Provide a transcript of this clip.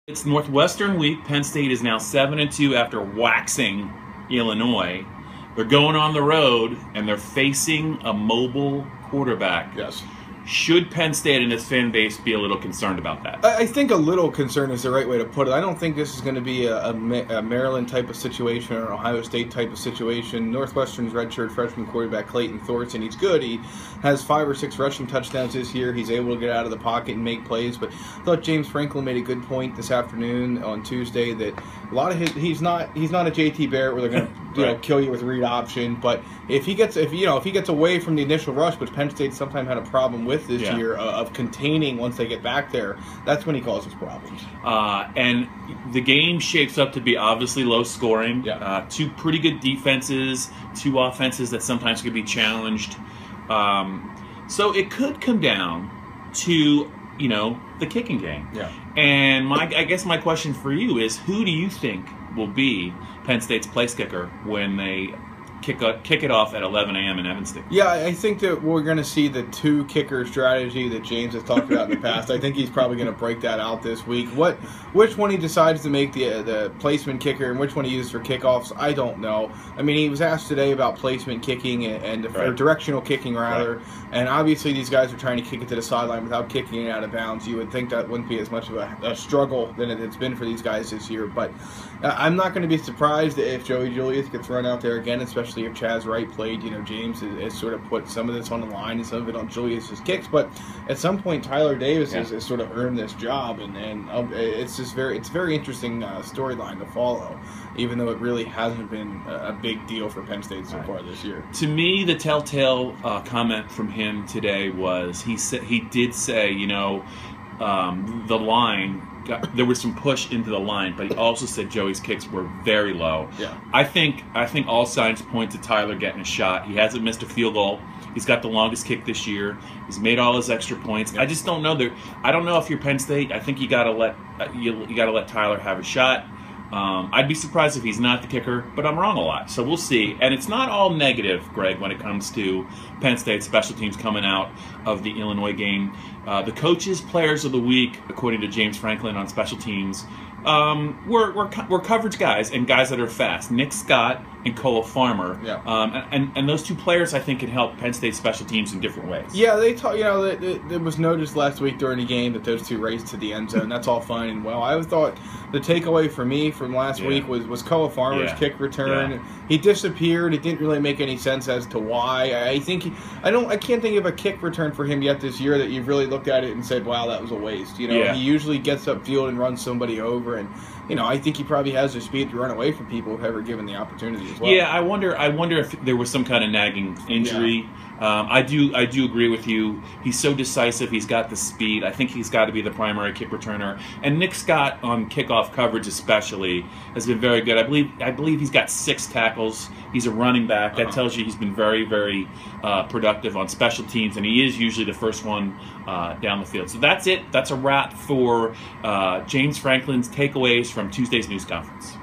It's Northwestern week. Penn State is now 7-2 after waxing Illinois. They're going on the road, and they're facing a mobile quarterback. Yes. Should Penn State and its fan base be a little concerned about that? I think a little concern is the right way to put it. I don't think this is going to be a Maryland type of situation or an Ohio State type of situation. Northwestern's redshirt freshman quarterback Clayton, he's good. He has 5 or 6 rushing touchdowns this year. He's able to get out of the pocket and make plays. But I thought James Franklin made a good point this afternoon on Tuesday that a lot of he's not a JT Barrett where they're going to kill you with read option. But if he gets away from the initial rush, which Penn State sometimes had a problem with this year of containing once they get back there, that's when he causes problems. And the game shapes up to be obviously low scoring. Yeah. 2 pretty good defenses, 2 offenses that sometimes could be challenged. So it could come down to the kicking game. Yeah. And I guess my question for you is, who do you think will be Penn State's place kicker when they kick it off at 11 a.m. in Evanston? Yeah, I think that we're going to see the 2 kicker strategy that James has talked about in the past. I think he's probably going to break that out this week. Which one he decides to make the placement kicker and which one he uses for kickoffs, I don't know. I mean, he was asked today about placement kicking or directional kicking rather, and obviously these guys are trying to kick it to the sideline without kicking it out of bounds. You would think that wouldn't be as much of a struggle than it's been for these guys this year, but I'm not going to be surprised if Joey Julius gets run out there again, especially if Chaz Wright played. James has sort of put some of this on the line and some of it on Julius's kicks, but at some point Tyler Davis has sort of earned this job, and it's just very interesting storyline to follow, even though it really hasn't been a big deal for Penn State so far this year. To me, the telltale comment from him today was he did say the line. There was some push into the line, but he also said Joey's kicks were very low. Yeah. I think all signs point to Tyler getting a shot. He hasn't missed a field goal. He's got the longest kick this year. He's made all his extra points. I just don't know. I don't know if you're Penn State. I think you got to let Tyler have a shot. I'd be surprised if he's not the kicker, but I'm wrong a lot. So we'll see. And it's not all negative, Greg, when it comes to Penn State special teams coming out of the Illinois game. The coaches, players of the week, according to James Franklin on special teams, we're coverage guys and guys that are fast. Nick Scott and Cole Farmer. Yeah. And those 2 players, I think, can help Penn State special teams in different ways. Yeah, they there was noticed last week during the game that those 2 raced to the end zone. That's all fine and well. I thought the takeaway for me from last week was Cole Farmer's kick return. Yeah. He disappeared. It didn't really make any sense as to why. I can't think of a kick return for him yet this year that you've really looked at it and said, wow, that was a waste. He usually gets upfield and runs somebody over, and I think he probably has the speed to run away from people if ever given the opportunity as well. Yeah, I wonder if there was some kind of nagging injury. Yeah. I do agree with you. He's so decisive. He's got the speed. I think he's got to be the primary kick returner. And Nick Scott on kickoff coverage especially has been very good. I believe he's got 6 tackles. He's a running back. That tells you he's been very, very productive on special teams, and he is usually the first one down the field. So that's it. That's a wrap for James Franklin's takeaways from Tuesday's news conference.